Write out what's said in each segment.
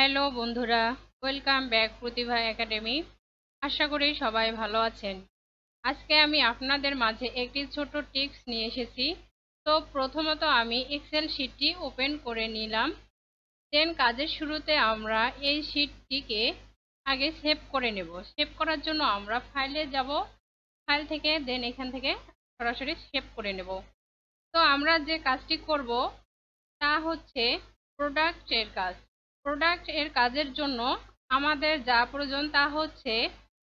Hello বন্ধুরা, welcome back প্রতিভা academy. আশা করি সবাই ভালো আছেন। আজকে আমি আপনাদের মাঝে একটি ছোট টিপস নিয়ে এসেছি। তো প্রথমত আমি এক্সেল শিটটি ওপেন করে নিলাম। দেন কাজের শুরুতে আমরা এই শিটটিকে আগে সেভ করে নেব। সেভ করার জন্য আমরা ফাইলে যাব, ফাইল থেকে দেন এখান থেকে সরাসরি সেভ করে নেব। তো আমরা যে কাজটি করব তা হচ্ছে প্রোডাক্ট এর কাজ। প্রোডাক্ট এর কাজের জন্য আমাদের যা প্রয়োজন তা হচ্ছে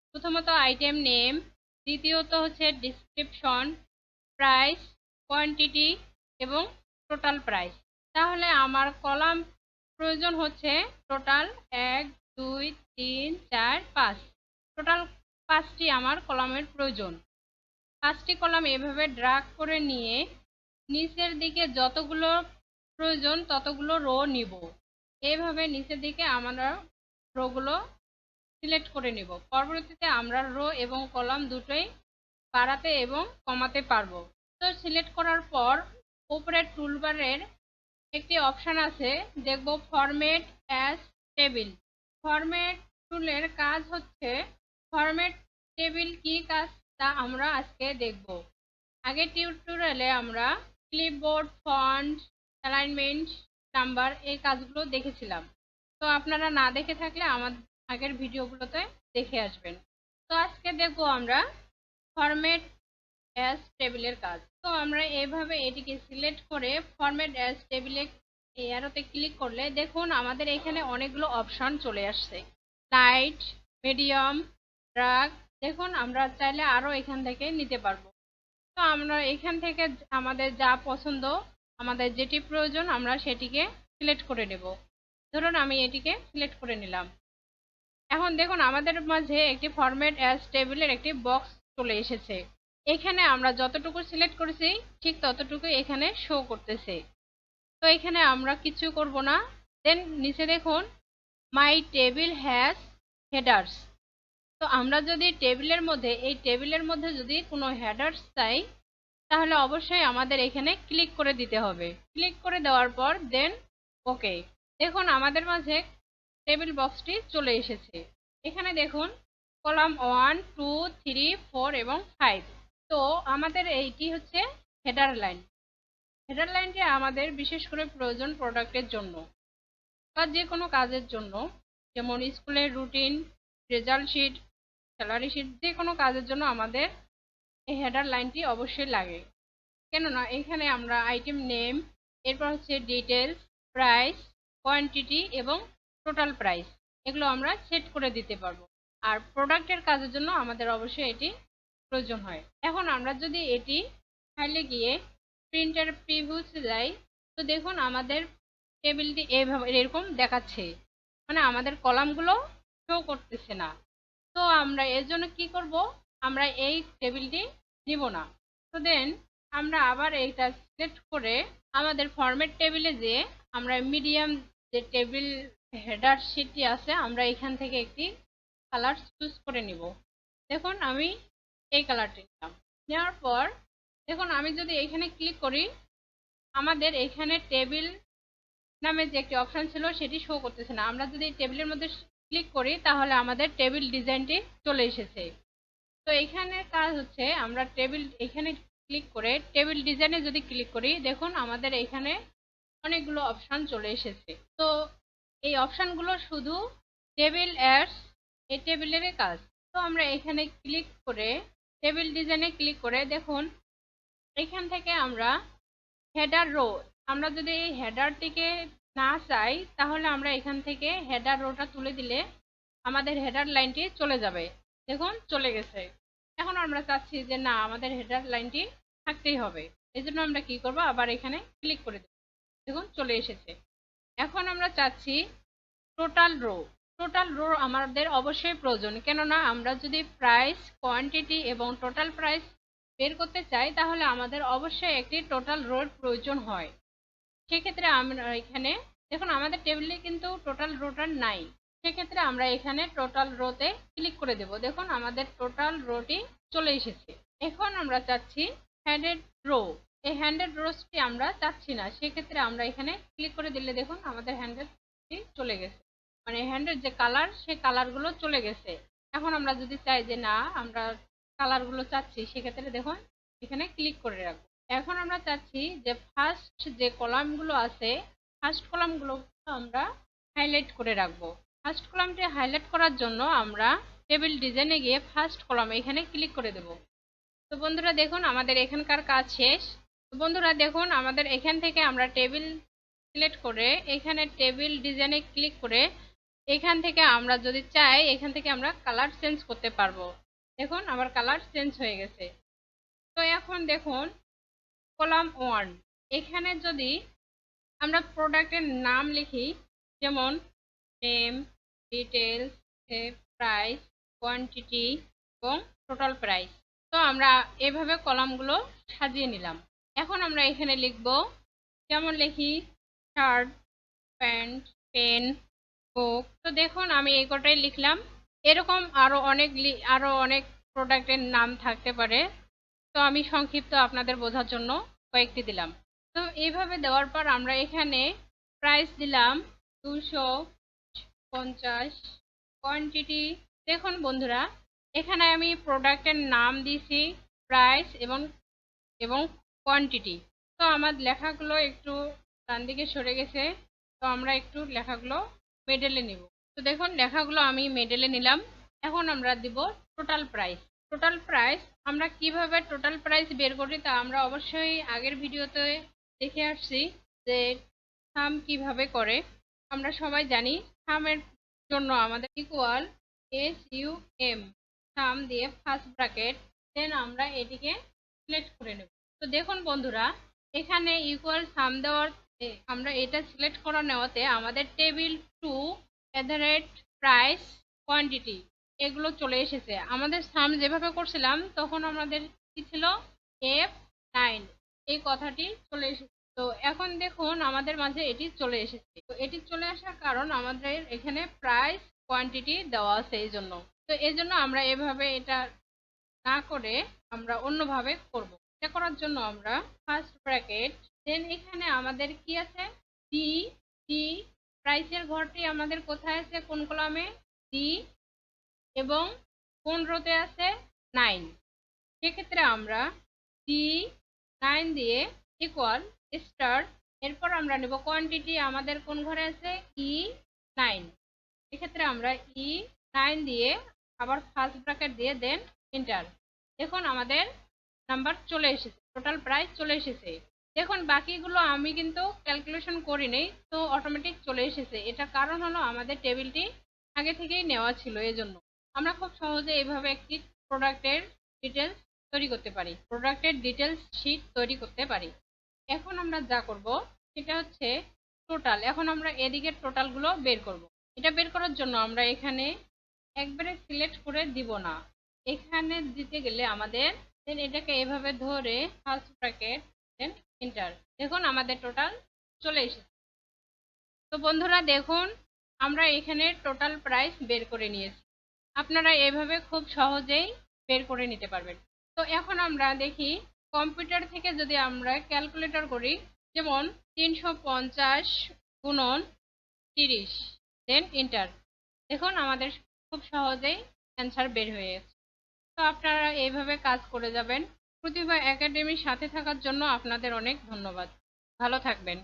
প্রথমত আইটেম নেম, দ্বিতীয়ত হচ্ছে ডিসক্রিপশন, প্রাইস, কোয়ান্টিটি এবং টোটাল প্রাইস। তাহলে আমার কলাম প্রয়োজন হচ্ছে টোটাল 1 2 3 4 5, টোটাল 5টি আমার কলামের প্রয়োজন। 5টি কলাম এভাবে ড্র্যাগ করে নিয়ে নিচের দিকে যতগুলো প্রয়োজন ততগুলো রো নিব। এইভাবে নিচের দিকে আমরা রোগুলো সিলেক্ট করে নিব। পরবর্তীতে আমরা রো এবং কলাম দুটোই বাড়াতে এবং কমাতে পারবো। তো সিলেক্ট করার পর উপরের টুলবারের একটি অপশান আছে, দেখব ফরম্যাট অ্যাজ টেবিল। ফরম্যাট টুলের কাজ হচ্ছে ফরম্যাট টেবিল কি কাজ তা আমরা আজকে দেখব। আগের টিউটোরিয়ালে আমরা ক্লিপবোর্ড, ফন্ট, অ্যালাইনমেন্ট, নাম্বার এই কাজগুলো দেখেছিলাম। তো আপনারা না দেখে থাকলে আমার আগের ভিডিওগুলোতে দেখে আসবেন। তো আজকে দেখব আমরা ফরম্যাট অ্যাজ টেবিলের কাজ। তো আমরা এইভাবে এটিকে সিলেক্ট করে ফরম্যাট অ্যাজ টেবিলে এই অ্যারোতে ক্লিক করলে দেখুন আমাদের এখানে অনেকগুলো অপশন চলে আসছে। Light, medium, dark. দেখুন আমরা চাইলে আরও এখান থেকে নিতে পারবো। তো আমরা এখান থেকে আমাদের যা পছন্দ, আমাদের যেটি প্রয়োজন আমরা সেটিকে সিলেক্ট করে নেব। ধরুন আমি এটিকে সিলেক্ট করে নিলাম। এখন দেখুন আমাদের মাঝে একটি ফরম্যাট অ্যাজ টেবিলের একটি বক্স চলে এসেছে। এখানে আমরা যতটুকু সিলেক্ট করেছি ঠিক ততটুকু এখানে শো করতেছে। তো এখানে আমরা কিছু করব না। দেন নিচে দেখুন মাই টেবিল হ্যাজ হেডার্স। তো আমরা যদি এই টেবিলের মধ্যে যদি কোনো হেডার্স চাই তাহলে অবশ্যই আমাদের এখানে ক্লিক করে দিতে হবে। ক্লিক করে দেওয়ার পর দেন ওকে। দেখুন আমাদের মাঝে টেবিল বক্সটি চলে এসেছে। এখানে দেখুন কলাম 1 2 3 4 এবং 5। তো আমাদের এইটি হচ্ছে হেডার লাইন। হেডার লাইনটি আমাদের বিশেষ করে প্রয়োজন প্রোডাক্টের জন্য বা যে কোনো কাজের জন্য, যেমন স্কুলের routine, result sheet, salary sheet, যে কোনো কাজের জন্য আমাদের এই হেডার লাইনটি অবশ্যই লাগে। কেননা এখানে আমরা আইটেম নেম, এরপর হচ্ছে ডিটেলস, প্রাইস, কোয়ান্টিটি এবং টোটাল প্রাইস এগুলো আমরা সেট করে দিতে পারবো। আর প্রোডাক্টের কাজের জন্য আমাদের অবশ্যই এটি প্রয়োজন হয়। এখন আমরা যদি এটি ফাইলে গিয়ে প্রিন্টার প্রিভিউতে যাই, তো দেখুন আমাদের টেবিলটি এইভাবে এরকম দেখাচ্ছে, মানে আমাদের কলামগুলো শো করতেছে না। তো আমরা এর জন্য কি করব, আমরা এই টেবিলটি নিব না। তো দেন আমরা আবার এইটা সিলেক্ট করে আমাদের ফরম্যাট টেবিলে যেয়ে আমরা মিডিয়াম যে টেবিল হেডার শিটটি আছে আমরা এখান থেকে একটি কালার চুজ করে নিব। দেখুন আমি এই কালারটি নিলাম। নেওয়ার পর দেখুন আমি যদি এখানে ক্লিক করি আমাদের এখানে টেবিল নামে যে একটি অপশন ছিল সেটি শো করতেছে না। আমরা যদি টেবিলের মধ্যে ক্লিক করি তাহলে আমাদের টেবিল ডিজাইনটি চলে এসেছে। তো এখানে কাজ হচ্ছে আমরা টেবিল এখানে ক্লিক করে টেবিল ডিজাইনে যদি ক্লিক করি দেখুন আমাদের এখানে অনেকগুলো অপশন চলে এসেছে। তো এই অপশনগুলো শুধু টেবিল অ্যাডস এই টেবিলের কাজ। তো আমরা এখানে ক্লিক করে টেবিল ডিজাইনে ক্লিক করে দেখুন এখান থেকে আমরা হেডার রো, আমরা যদি এই হেডারটিকে না চাই তাহলে আমরা এখান থেকে হেডার রোটা তুলে দিলে আমাদের হেডার লাইনটি চলে যাবে। দেখুন চলে গেছে। এখন আমরা চাচ্ছি যে না আমাদের হেডার লাইনটি থাকতেই হবে, এই জন্য আমরা কি করব আবার এখানে ক্লিক করে দেব। দেখুন চলে এসেছে। এখন আমরা চাচ্ছি টোটাল রো। টোটাল রো আমাদের অবশ্যই প্রয়োজন, কেননা আমরা যদি প্রাইস, কোয়ান্টিটি এবং টোটাল প্রাইস বের করতে চাই তাহলে আমাদের অবশ্যই একটি টোটাল রোর প্রয়োজন হয়। সেক্ষেত্রে আমরা এখানে দেখুন আমাদের টেবিলে কিন্তু টোটাল রোটা নাই। সেক্ষেত্রে আমরা এখানে টোটাল রোতে ক্লিক করে দেব। দেখুন আমাদের টোটাল রোটি চলে এসেছে। এখন আমরা চাচ্ছি হ্যান্ডেড রো। এই হ্যান্ডেড রোসটি আমরা চাচ্ছি না, সেক্ষেত্রে আমরা এখানে ক্লিক করে দিলে দেখুন আমাদের হ্যান্ডেডটি চলে গেছে। মানে হ্যান্ডের যে কালার সেই কালারগুলো চলে গেছে। এখন আমরা যদি চাই যে না আমরা কালারগুলো চাচ্ছি, সেক্ষেত্রে দেখুন এখানে ক্লিক করে রাখবো। এখন আমরা চাচ্ছি যে ফার্স্ট যে কলামগুলো আছে, ফার্স্ট কলামগুলো আমরা হাইলাইট করে রাখবো। ফার্স্ট কলামটি হাইলাইট করার জন্য আমরা টেবিল ডিজাইনে গিয়ে ফার্স্ট কলাম এখানে ক্লিক করে দেব। তো বন্ধুরা দেখুন আমাদের এখানকার কাজ শেষ। তো বন্ধুরা দেখুন আমাদের এখান থেকে আমরা টেবিল সিলেক্ট করে এখানে টেবিল ডিজাইনে ক্লিক করে এখান থেকে আমরা যদি চাই এখান থেকে আমরা কালার চেঞ্জ করতে পারবো। দেখুন আমার কালার চেঞ্জ হয়ে গেছে। তো এখন দেখুন কলাম 1 এখানে যদি আমরা প্রোডাক্টের নাম লিখি, যেমন নেম, ডিটেলস, প্রাইস, কোয়ান্টিটি এবং টোটাল প্রাইস। তো আমরা এভাবে কলামগুলো সাজিয়ে নিলাম। এখন আমরা এখানে লিখব, যেমন লিখি শার্ট, প্যান্ট, পেন, বুক। তো দেখুন আমি এই কটাই লিখলাম। এরকম আরো অনেক প্রোডাক্টের নাম থাকতে পারে, তো আমি সংক্ষিপ্ত আপনাদের বোঝার জন্য কয়েকটি দিলাম। তো এইভাবে দেওয়ার পর আমরা এখানে প্রাইস দিলাম 250। কোয়ান্টিটি দেখুন বন্ধুরা এখানে আমি প্রোডাক্টের নাম দিয়েছি, প্রাইস এবং এবং কোয়ান্টিটি। তো আমার লেখাগুলো একটু ডান দিকে সরে গেছে, তো আমরা একটু লেখাগুলো মিডলে নিব। তো দেখুন লেখাগুলো আমি মিডলে নিলাম। এখন আমরা দিব টোটাল প্রাইস। টোটাল প্রাইস আমরা কিভাবে টোটাল প্রাইস বের করি তা আমরা অবশ্যই আগের ভিডিওতে দেখে আসছি যে সাম কিভাবে করে। আমরা সবাই জানি সামের জন্য আমাদের ইকুয়াল SUM, সাম দিয়ে ফার্স্ট ব্র্যাকেট, দেন আমরা এটিকে সিলেক্ট করে নেব। তো দেখুন বন্ধুরা এখানে ইকুয়াল সাম দেওয়ার আমরা এটা সিলেক্ট করা নেওয়াতে আমাদের টেবিল 2 প্রাইস, কোয়ান্টিটি এগুলো চলে এসেছে। আমাদের সাম যেভাবে করছিলাম তখন আমাদের কি ছিল, F9 এই কথাটি চলে এসেছে। তো এখন দেখুন আমাদের মাঝে এটি চলে এসেছে। তো এটি চলে আসার কারণ আমাদের এখানে প্রাইস, কোয়ান্টিটি দেওয়া আছে এই জন্য। তো এই জন্য আমরা এভাবে এটা না করে আমরা অন্যভাবে করব। এটা করার জন্য আমরা ফার্স্ট ব্র্যাকেট, দেন এখানে আমাদের কি আছে, ডি। ডি প্রাইসের ঘরটি আমাদের কোথায় আছে, কোন কলামে, ডি, এবং কোন রোতে আছে, 9। সেক্ষেত্রে আমরা D9 দিয়ে ইকুয়াল স্টার, এরপর আমরা নেব কোয়ান্টিটি আমাদের কোন ঘরে আছে, E9। এক্ষেত্রে আমরা E9 দিয়ে আবার ফার্স্ট ব্র্যাকেট দিয়ে দেন এন্টার। দেখুন আমাদের নাম্বার চলে এসেছে, টোটাল প্রাইস চলে এসেছে। দেখুন বাকিগুলো আমি কিন্তু ক্যালকুলেশন করিনি, তো অটোমেটিক চলে এসেছে। এটা কারণ হলো আমাদের টেবিলটি আগে থেকেই নেওয়া ছিল, এজন্য। আমরা খুব সহজে এইভাবে একটি প্রোডাক্টের ডিটেলস তৈরি করতে পারি, প্রোডাক্টের ডিটেলস শিট তৈরি করতে পারি। এখন আমরা যা করব সেটা হচ্ছে টোটাল। এখন আমরা এদিকে টোটালগুলো বের করব। এটা বের করার জন্য আমরা এখানে একবারে সিলেক্ট করে দিব না, এখানে দিতে গেলে আমাদের দেন এটাকে এভাবে ধরে ফার্স্ট ব্র্যাকেট দেন এন্টার। দেখুন আমাদের টোটাল চলে এসেছে। তো বন্ধুরা দেখুন আমরা এখানে টোটাল প্রাইস বের করে নিয়েছি। আপনারা এভাবে খুব সহজেই বের করে নিতে পারবেন। তো এখন আমরা দেখি কম্পিউটার থেকে যদি আমরা ক্যালকুলেটর করি, যেমন 350 গুণন 30 দেন এন্টার। দেখুন আমাদের খুব সহজেই অ্যান্সার বের হয়ে গেছে। তো আপনারা এইভাবে কাজ করে যাবেন। প্রতিভা একাডেমির সাথে থাকার জন্য আপনাদের অনেক ধন্যবাদ। ভালো থাকবেন।